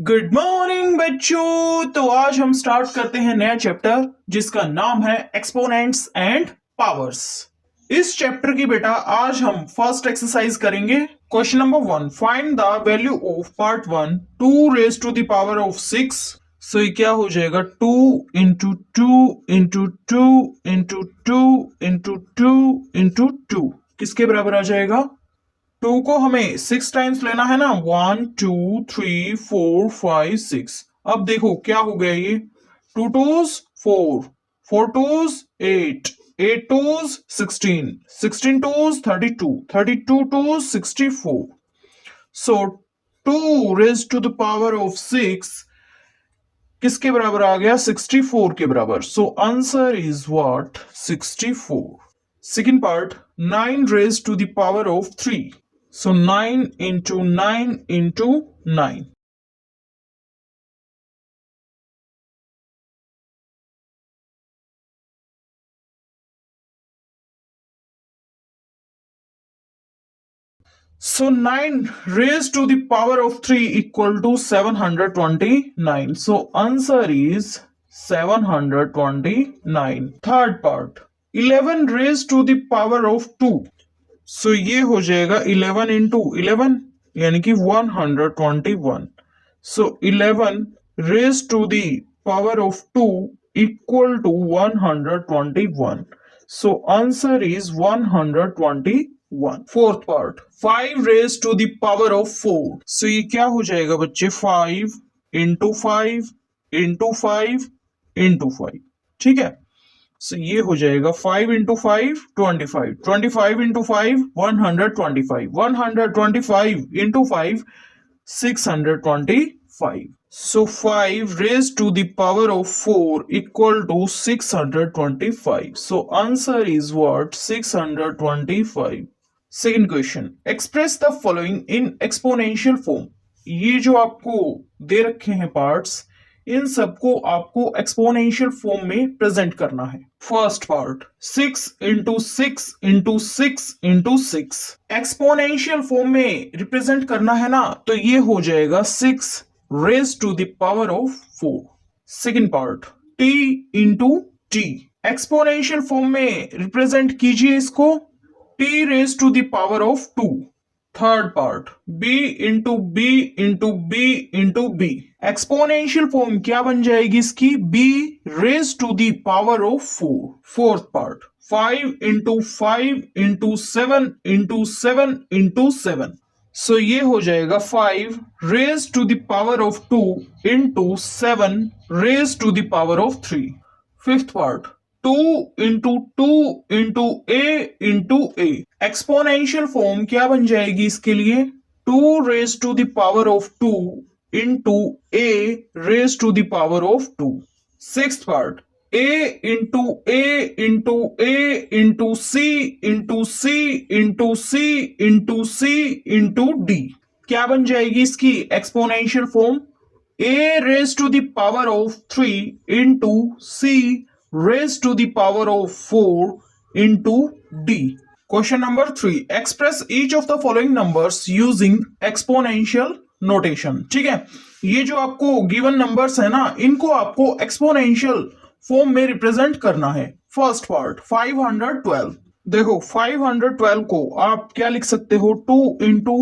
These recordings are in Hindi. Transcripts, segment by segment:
गुड मॉर्निंग बच्चों। तो आज हम स्टार्ट करते हैं नया चैप्टर जिसका नाम है एक्सपोनेंट्स एंड पावर्स। इस चैप्टर की बेटा आज हम फर्स्ट एक्सरसाइज करेंगे। Question number 1, find the value of part 1 2 raise to the power of 6। So ये क्या हो जाएगा, 2 into 2 into 2 into 2 into 2 into 2 किसके बराबर आ जाएगा। 2 को हमें 6 टाइम्स लेना है ना, 1 2 3 4 5 6। अब देखो क्या हो गया ये, 2 twos 4, 4 twos 8, 8 twos 16, 16 twos 32, 32 twos 64। So 2 raise to the power of 6 किसके बराबर आ गया, 64 के बराबर। So answer is what, 64। Second part, 9 raise to the power of 3। So 9 into 9 into 9. So 9 raised to the power of 3 equal to 729. So answer is 729. Third part, 11 raised to the power of 2. So ये हो जाएगा 11 into 11 यानी कि 121. So 11 raised to the power of 2 equal to 121. So answer is 121. Fourth part, 5 raised to the power of 4. So ये क्या हो जाएगा बच्चे, 5 into 5 into 5 into 5. ठीक है। सो ये हो जाएगा 5 into 5 25, 25 into 5 125, 125 into 5 625. So 5 raised to the power of 4 equal to 625. So answer is what, 625. Second question, express the following in exponential form. ये जो आपको दे रखे हैं पार्ट्स, इन सबको आपको एक्सपोनेंशियल फॉर्म में प्रेजेंट करना है। First part, 6 into 6 into 6 into 6 exponential form में रिप्रेजेंट करना है ना, तो ये हो जाएगा 6 raise to the power of 4। Second part, t into T exponential form में रिप्रेजेंट कीजिए इसको, t raise to the power of 2। Third part, b into B into B into B exponential form क्या बन जाएगी इसकी, b raise to the power of 4। Fourth part, 5 into 5 into 7 into 7 into 7। So ये हो जाएगा 5 raise to the power of 2 into 7 raise to the power of 3। Fifth part, 2 into 2 into A exponential form क्या बन जाएगी इसके लिए, 2 raise to the power of 2 into A raise to the power of 2। Sixth part, a into A into A into C into C into C into C into D क्या बन जाएगी इसकी exponential form, a raise to the power of 3 into C raised to the power of 4 into d. Question number 3, express each of the following numbers using exponential notation. ठीक है, ये जो आपको गिवन नंबर्स है ना, इनको आपको एक्सपोनेंशियल फॉर्म में रिप्रेजेंट करना है। First part, 512। देखो 512 को आप क्या लिख सकते हो, 2 इंटू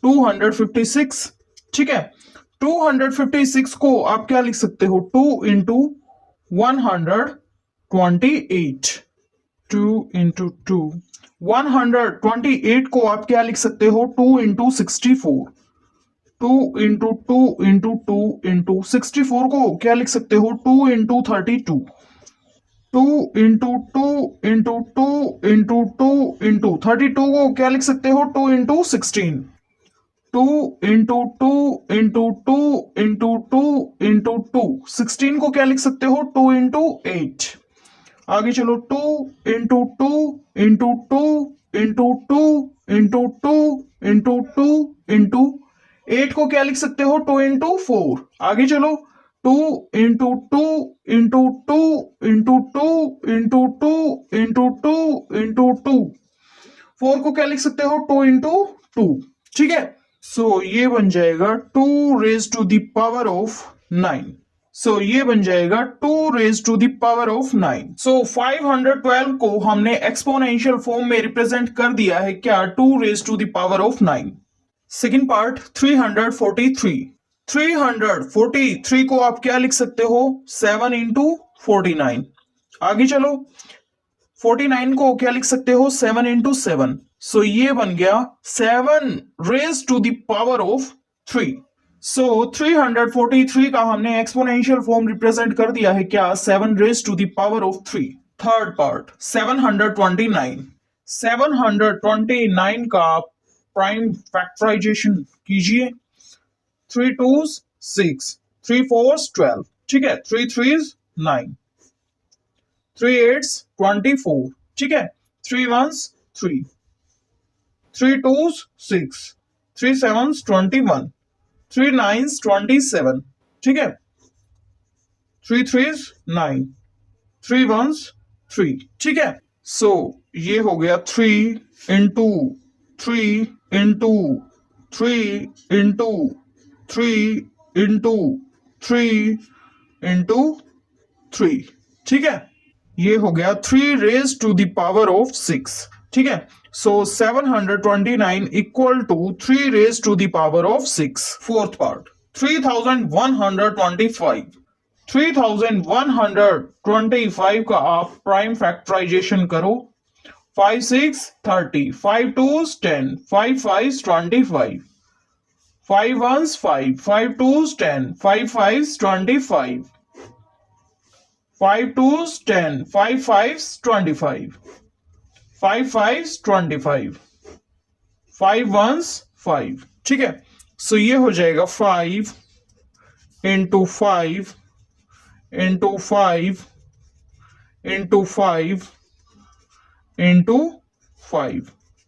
256। ठीक है, 256 को आप क्या लिख सकते हो, 2 इंटू 128, 2 इंटू 2 128 को आप क्या लिख सकते हो, 2 इंटू 64, 2 इंटू 2 इंटू 2 इंटू 64 को क्या लिख सकते हो, 2 into 32, 2 into 2 into 2 into 2 into 32 को क्या लिख सकते हो, 2 into 16, 2 into 2 into 2 into 2 into 2 16 को क्या लिख सकते हो, 2 इंटू 8। आगे चलो, 2 into 2 into 2 into 2 into 2 into 2 into 8 को क्या लिख सकते हो, 2 इंटू 4। आगे चलो, 2 into 2 into 2 into 2 into 2 into 2 into 2 4 को क्या लिख सकते हो, 2 इंटू 2। ठीक है, सो ये बन जाएगा 2 raise to the power of 9। So ये बन जाएगा 2 raise to the power of 9। So 512 को हमने एक्सपोनेंशियल फॉर्म में रिप्रेजेंट कर दिया है क्या, 2 raise to the power of 9। Second part 343। 343 को आप क्या लिख सकते हो, 7 इंटू 49। आगे चलो, 49 को क्या लिख सकते हो, 7 इंटू 7। सो ये बन गया 7 raise to the power of 3। So 343 का हमने एक्सपोनेंशियल फॉर्म रिप्रेजेंट कर दिया है क्या, 7 raise to the power of 3। Third part 729। 729 का प्राइम फैक्टराइजेशन कीजिए। 3 2s 6, 3 4s 12, ठीक है, 3 3s 9, 3 8s 24, ठीक है, 3 1s 3, 3 2s 6, 3 7s 21, 3 9s 27, ठीक है, 3 3s 9, 3 1s 3, ठीक है। सो ये हो गया 3 into 3 into 3 into 3 into 3 into 3, ठीक है। ये हो गया 3 raise to the power of 6, ठीक है। So 729 equal to 3 raise to the power of 6। Fourth part 3125। 3125 का आप प्राइम फैक्टराइजेशन करो। 5 6 30, 5 2s 10, 5 5s 25, 5 1s 5, 5 2s 10, 5 5s 25, 5 2s 10, 5 5s 25, 5 5s 25, 5 1s 5, ठीक है। सो ये हो जाएगा 5 इंटू 5 इंटू 5 इंटू 5 इंटू 5,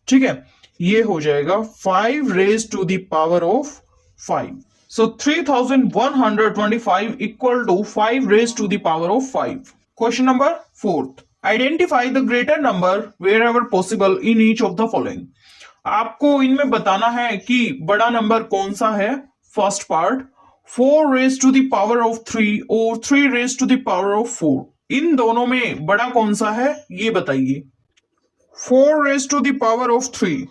ठीक है। ये हो जाएगा 5 raise to the power of 5। So 3125 equal to 5 raise to the power of 5। Question number 4, identify the greater number wherever possible in each of the following. आपको इनमें बताना है कि बड़ा नंबर कौन सा है। First part 4 raise to the power of 3 और 3 raise to the power of 4, इन दोनों में बड़ा कौन सा है ये बताइए। 4 raised to the power of 3,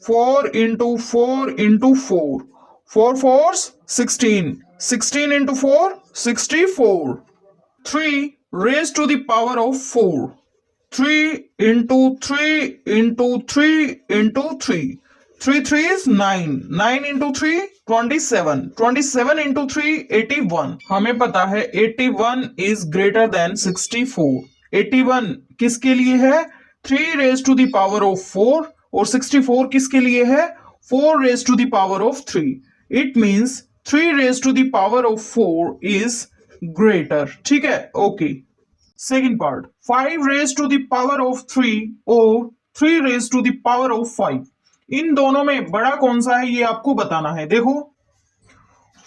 4 into 4 into 4, 4 4s 16, 16 into 4 64, 3 raised to the power of 4, 3 into 3 into 3 into 3, 3 3 is 9, 9 into 3 27, 27 into 3 81। हमें पता है 81 is greater than 64। 81 किसके लिए है, 3 raise to the power of 4, और 64 किसके लिए है, 4 raise to the power of 3। It means 3 raise to the power of 4 is greater, ठीक है। Okay, second part 5 raise to the power of 3 और 3 raise to the power of 5, इन दोनों में बड़ा कौन सा है ये आपको बताना है। देखो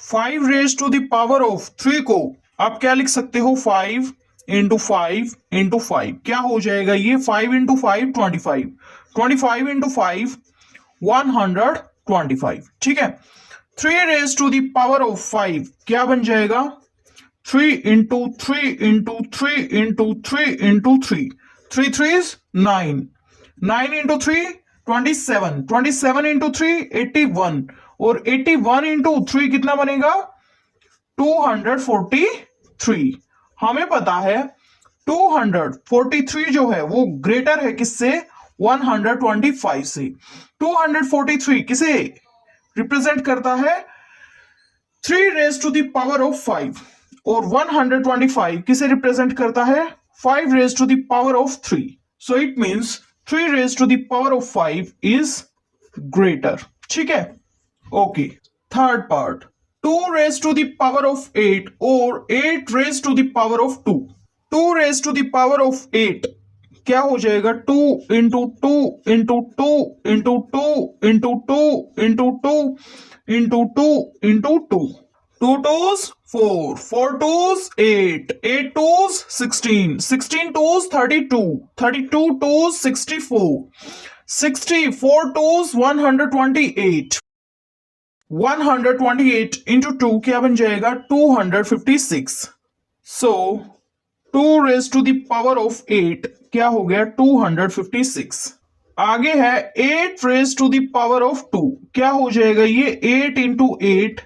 5 raise to the power of 3 को आप क्या लिख सकते हो, 5 इंटू 5 इंटू 5, क्या हो जाएगा ये, 5 इंटू 5 25, 25 इंटू 5 125, ठीक है। 3 raise to the power of 5 क्या बन जाएगा, 3 into 3 into 3 into 3 into 3, 3 3 9, 9 into 3 27, 27 into 3 81, और 81 इंटू 3 कितना बनेगा, 243। हमें पता है 243 जो है वो ग्रेटर है किससे, 125 से। 243 किसे रिप्रेजेंट करता है, 3 raise to the power of 5, और 125 किसे रिप्रेजेंट करता है, 5 raise to the power of 3। So it means 3 raise to the power of 5 is greater, ठीक है। Okay, third part 2 raised to the power of 8 और 8 raised to the power of 2। 2 raised to the power of 8 क्या हो जाएगा, 2 into 2 into 2 into 2 into 2 into 2 into 2 into 2, 2 2s 4, 4 2s 8, 8 2s 16, 16 2s 32, 32 2s 64, 64 2s 128। 128 into 2 क्या बन जाएगा 256। So 2 raise to the power of 8 क्या हो गया 256। आगे है 8 raise to the power of 2 क्या हो जाएगा ये 8 इंटू 8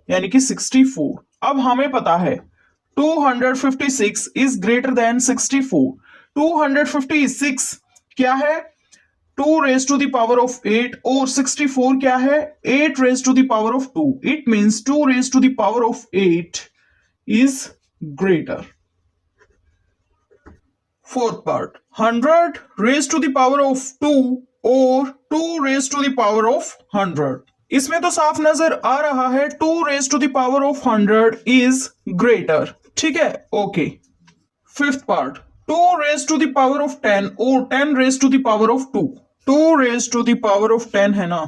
यानी कि 64। अब हमें पता है 256 इज ग्रेटर देन 64। 256 क्या है 2 raise to the power of 8 और 64 क्या है 8 raise to the power of 2। It means 2 raise to the power of 8 is greater. Fourth part 100 raise to the power of 2 और 2 raise to the power of 100। इसमें तो साफ नजर आ रहा है 2 raise to the power of 100 is greater. ठीक है okay. Fifth part 2 raise to the power of 10 और 10 raise to the power of 2। 2 raise to the power of 10 है ना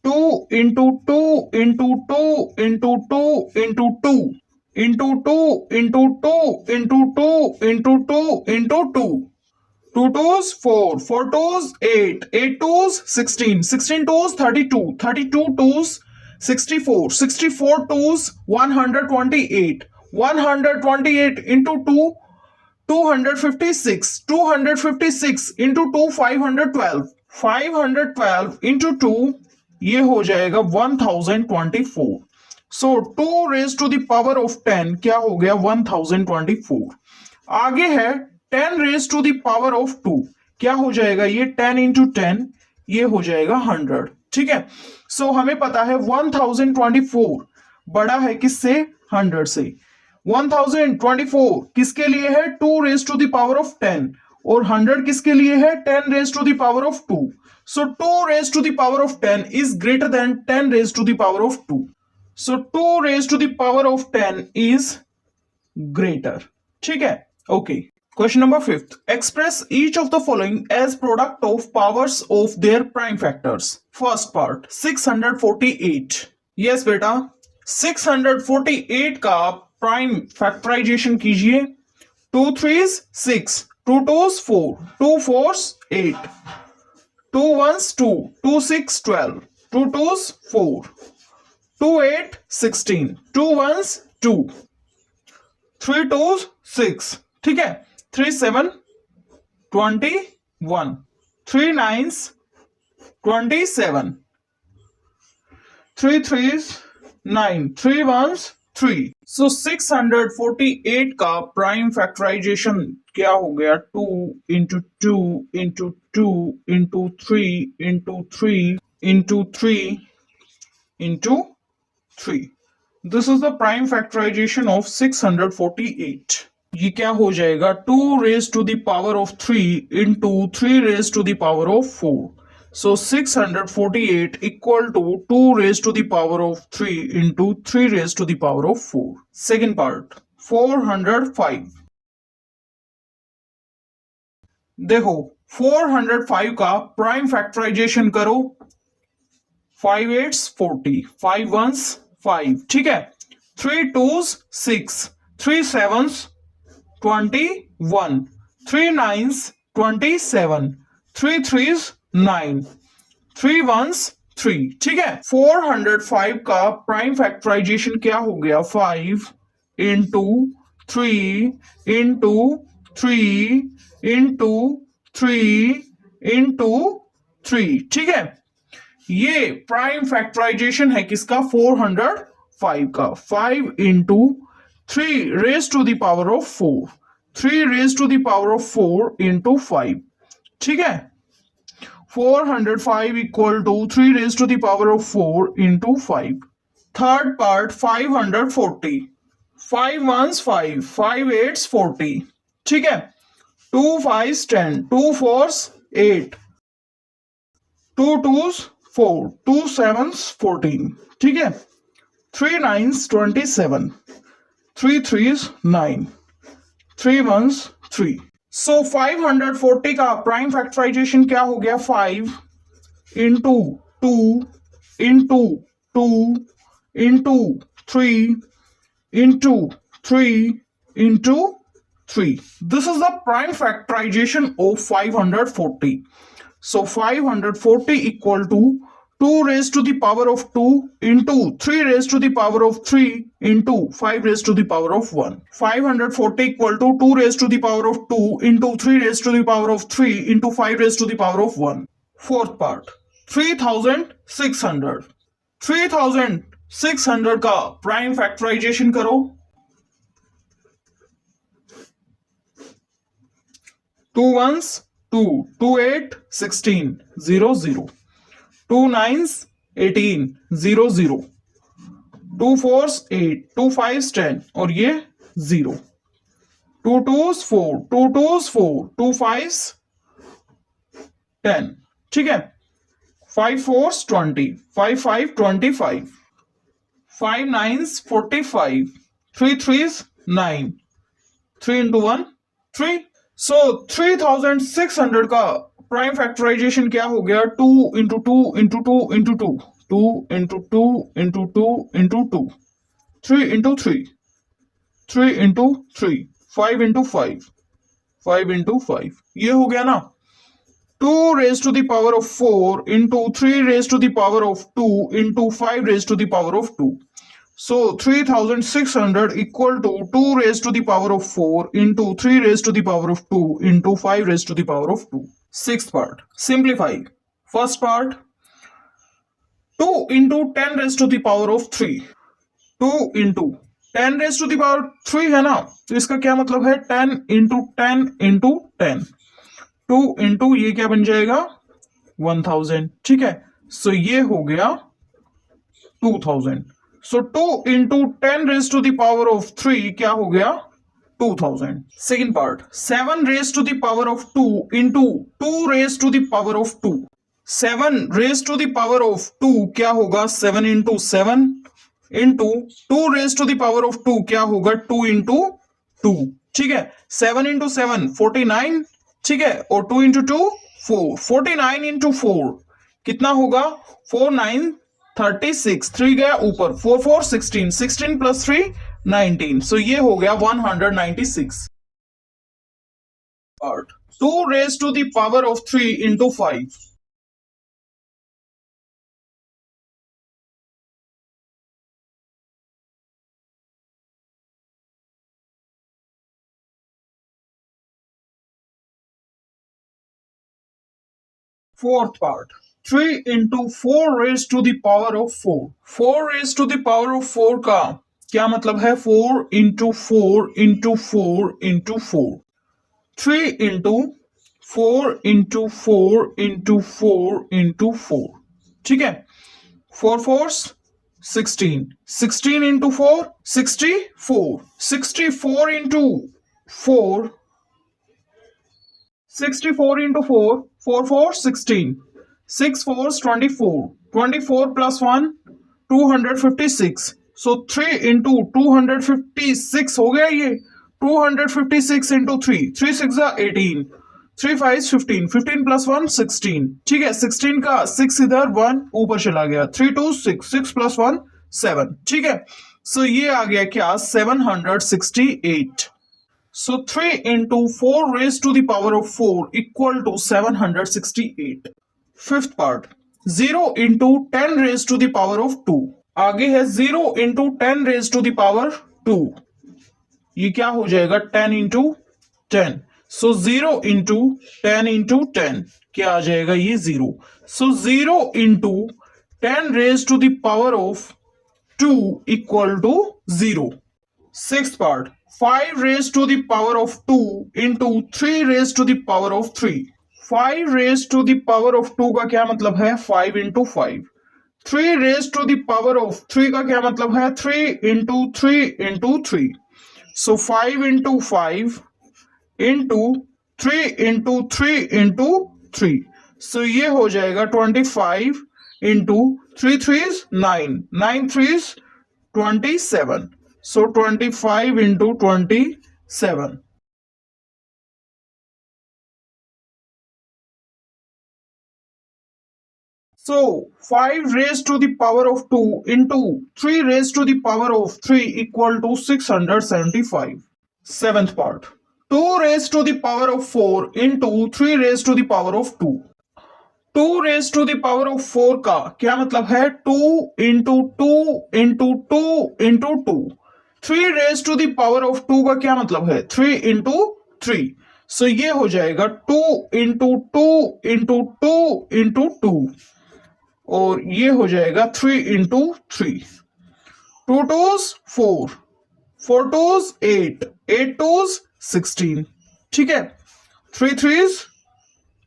2 into 2 into 2 into 2 into 2 into 2 into 2 into 2 into 2 into 2 2 twos 4 4 twos 8 8 twos 16 16 twos 32 32 twos 64 64 twos 128 128 into 2 256 256 into 2 512 512 into 2 ये हो जाएगा 1024। So 2 raise to the power of 10 क्या हो गया 1024। आगे है 10 raise to the power of 2 क्या हो जाएगा ये 10 इंटू 10 ये हो जाएगा 100। ठीक है सो हमें पता है 1024 बड़ा है किससे 100 से। 1024 किसके लिए है 2 raise to the power of 10 और 100 किसके लिए है 10 raise to the power of 2। So 2 raise to the power of 10 is greater than 10 raise to the power of 2। So 2 raise to the power of 10 is greater. ठीक है okay. Question number 5th. Express each of the following as product of powers of their prime factors. First part 648. Yes बेटा 648 का प्राइम फैक्टराइजेशन कीजिए। 2 3s 6 2 2s 4 2 4s 8 2 1s 2 2 6 12 2 2s 4 2 8 16 2 1s 2 3 2s 6। ठीक है 3 7 21 3 9s 27 3 3s 9 3 1s 3। सो 648 का प्राइम फैक्टराइजेशन क्या हो गया 2 into 2 into 2 into 3 into 3 into 3 into 3। This is the prime factorization of 648। ये क्या हो जाएगा 2 raise to the power of 3 into 3 raise to the power of 4। So 648 equal to 2 raise to the power of 3 into 3 raise to the power of 4। Second part 405। देखो 405 का प्राइम फैक्टराइजेशन करो 5 8s 40 5 1s 5। ठीक है 3 2s 6 3 7s 21 3 9s 27 3 3s 9 3 1s 3। ठीक है 405 का प्राइम फैक्टराइजेशन क्या हो गया 5 इंटू 3 इंटू 3 इंटू 3 इंटू 3। ठीक है ये प्राइम फैक्टराइजेशन है किसका 405 का। 5 into 3 raise to the power of 4 3 raise to the power of 4 into 5। ठीक है 405 equal to 3 raise to the power of 4 into 5। Third part 540 5 1s 5 5 8s 40। ठीक है 2 5s 10 2 4s 8 2 2s 4 2 7s 14। ठीक है 3 9s 27 3 3s 9 3 1s 3। सो 540 का प्राइम फैक्टराइजेशन क्या हो गया 5 into 2 into 2 into 3 into 3 into 3। This is the prime factorization of 540। So 540 equal to 2 raised to the power of 2 into 3 raised to the power of 3 into 5 raised to the power of 1. 540 equal to 2 raised to the power of 2 into 3 raised to the power of 3 into 5 raised to the power of 1. Fourth part, 3600. 3600 का प्राइम फैक्टराइजेशन करो. 2 ones 2, 2 8 16 0 0. 2 nines 18 0 0. 2 fours 8, 2 fives 10 और ये 0. 2 twos 4, 2 twos 4, 2 fives 10. ठीक है. 5 fours 20, 5 5 25, 5 nines 45, 3 threes 9, 3 into 1 3. So 3600 का प्राइम फैक्टराइजेशन क्या हो गया? 2 into 2 into 2 into 2, 2 into 2 into 2 into 2, 3 into 3, 3 into 3, 5 into 5, 5 into 5. ये हो गया ना. 2 raised to the power of 4 into 3 raised to the power of 2 into 5 raised to the power of 2. So 3600 equal to 2 raised to the power of 4 into 3 raised to the power of 2 into 5 raised to the power of 2. Sixth part, simplify. First part, 2 into 10 raised to the power of 3. 2 into 10 raised to the power 3 है ना, तो इसका क्या मतलब है? 10 into 10 into 10. 2 into ये क्या बन जाएगा? 1000. ठीक है. सो ये हो गया 2000. सो 2 into 10 raised to the power of 3 क्या हो गया? 2000. Second part, 7 raised to the power of 2 into 2 raised to the power of 2. 7 raised to the power of 2 क्या होगा? 7 into 7 into 2 raised to the power of 2 क्या होगा? 2 into 2. ठीक है. 7 into 7 49. ठीक है. और 2 into 2 4. 49 into 4 कितना होगा? 4 9 36. 3 गया ऊपर. 4 4 16. 16 plus 3 19. So ये हो गया 196. Part 2 raised to the power of 3 into 5. Fourth part, 3 into 4 raised to the power of 4. 4 raised to the power of 4 का क्या मतलब है? 4 into 4 into 4 into 4. 3 into 4 into 4 into 4 into 4. ठीक है. 4 fours 16. 16 into 4 64. 64 into 4 64 into 4, 4 4 16, 6 4s 24, 24 plus 1 256. So 3 into 256 हो गया ये. 256 into 3, 3 6 18, 3 5 15, 15 plus 1 16. ठीक है. 16 का 6 इधर 1 ऊपर चला गया. 3 2 6, 6 plus 1 7. ठीक है. सो ये आ गया क्या? 768. So 3 into 4 raised to the power of 4 equal to 768. Fifth part, 0 into 10 raised to the power of 2. आगे है 0 into 10 raised to the power 2. ये क्या हो जाएगा? 10 into 10. So 0 into 10 into 10 क्या आ जाएगा? ये 0. So 0 into 10 raised to the power of 2 equal to 0. Sixth part, 5 raised to the power of 2 into 3 raised to the power of 3. 5 raised to the power of 2 का क्या मतलब है? 5 into 5. 3 raised to the power of 3 का क्या मतलब है? 3 into 3 into 3. So 5 into 5 into 3 into 3 into 3. So ये हो जाएगा 25 into 3 3s 9, 9 3s 27. So 25 into 27. So 5 raised to the power of 2 into 3 raised to the power of 3 equal to 675. Seventh part, 2 raised to the power of 4 into 3 raised to the power of 2. Two raise to the power of 4 का क्या मतलब है? 2 into 2 into 2 into 2। 3 raise to the power of 2 का क्या मतलब है? 3 इंटू 3। सो ये हो जाएगा 2 इंटू 2 इंटू 2 इंटू 2 और ये हो जाएगा 3 इंटू 3। 2 twos 4, 4 twos 8, 8 twos 16। ठीक है, 3 3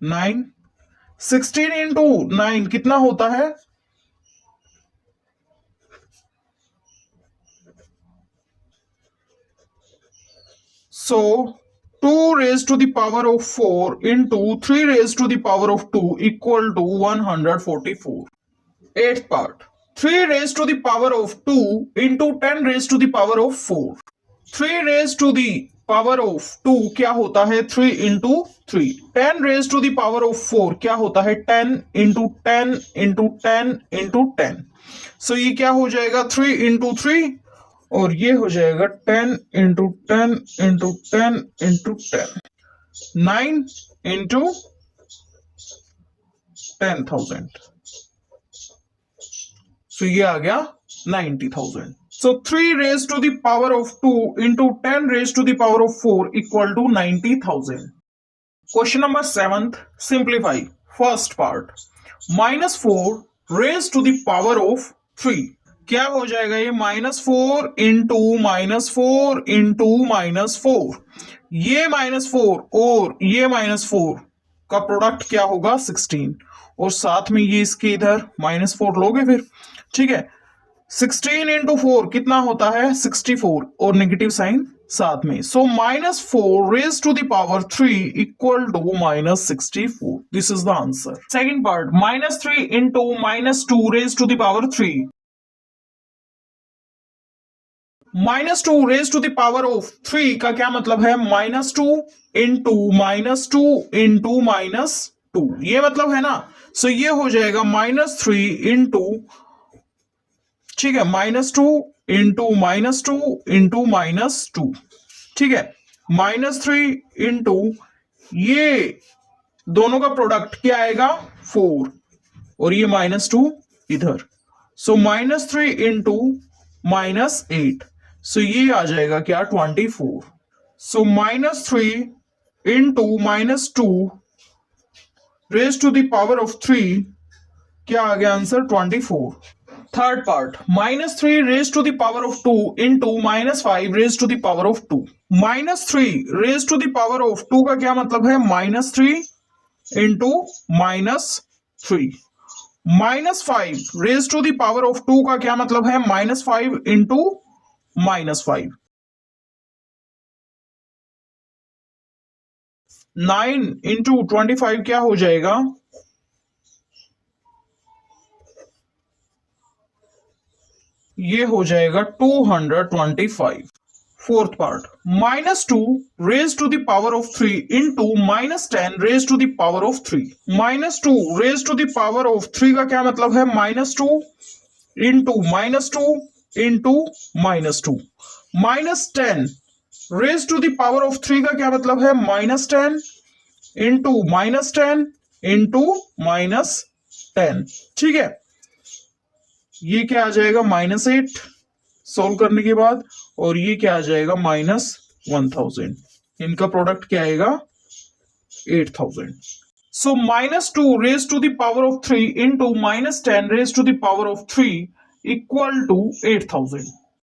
9। 16 इंटू 9 कितना होता है? So 2 raise to the power of 4 into 3 raise to the power of 2 equal to 144। Eighth part, 3 raise to the power of 2 into 10 raise to the power of 4। 3 raise to the power of 2 क्या होता है? 3 into 3। 10 raise to the power of 4 क्या होता है? 10 इंटू 10 इंटू 10 इंटू 10। सो ये क्या हो जाएगा? 3 इंटू 3 और ये हो जाएगा 10 into 10 into 10 into 10। 9 into 10,000। So ये आ गया 90,000। So 3 raise to the power of 2 into 10 raise to the power of 4 equal to 90,000। Question number 7th, simplify first part. -4 raise to the power of 3 क्या हो जाएगा? ये -4 इंटू -4 इंटू -4। ये -4 और ये -4 का प्रोडक्ट क्या होगा? 16 और साथ में ये इसके इधर -4 लोगे फिर। ठीक है, 16 इंटू 4 कितना होता है? 64 और नेगेटिव साइन साथ में। So -4 raise to the power 3 equal to -64। This is the answer. Second part, -3 into -2 raise to the power 3। -2 raise to the power of 3 का क्या मतलब है? -2 इंटू -2 इंटू -2, ये मतलब है ना। सो ये हो जाएगा -3 इंटू, ठीक है, -2 इंटू -2 इंटू -2। ठीक है, -3 इंटू ये दोनों का प्रोडक्ट क्या आएगा? 4 और ये -2 इधर। सो -3 इंटू -8। सो ये आ जाएगा क्या? 24। So -3 into -2 raise to the power of 3 क्या आ गया answer? 24। Third part, -3 raise to the power of 2 into -5 raise to the power of 2। -3 raise to the power of 2 का क्या मतलब है? -3 into -3। -5 raise to the power of 2 का क्या मतलब है? -5 इंटू -5। 9 इंटू 25 क्या हो जाएगा? ये हो जाएगा 225। Fourth part, -2 raise to the power of 3 into -10 raise to the power of 3। -2 raise to the power of 3 का क्या मतलब है? -2 into -2 into -2। -10 raise to the power of 3 का क्या मतलब है? -10 इंटू -10 इंटू -10। ठीक है, ये क्या आ जाएगा? -8 सोल्व करने के बाद, और ये क्या आ जाएगा? -1000। इनका प्रोडक्ट क्या आएगा? 8000। So -2 raise to the power of 3 into -10 raise to the power of 3 equal to 8000।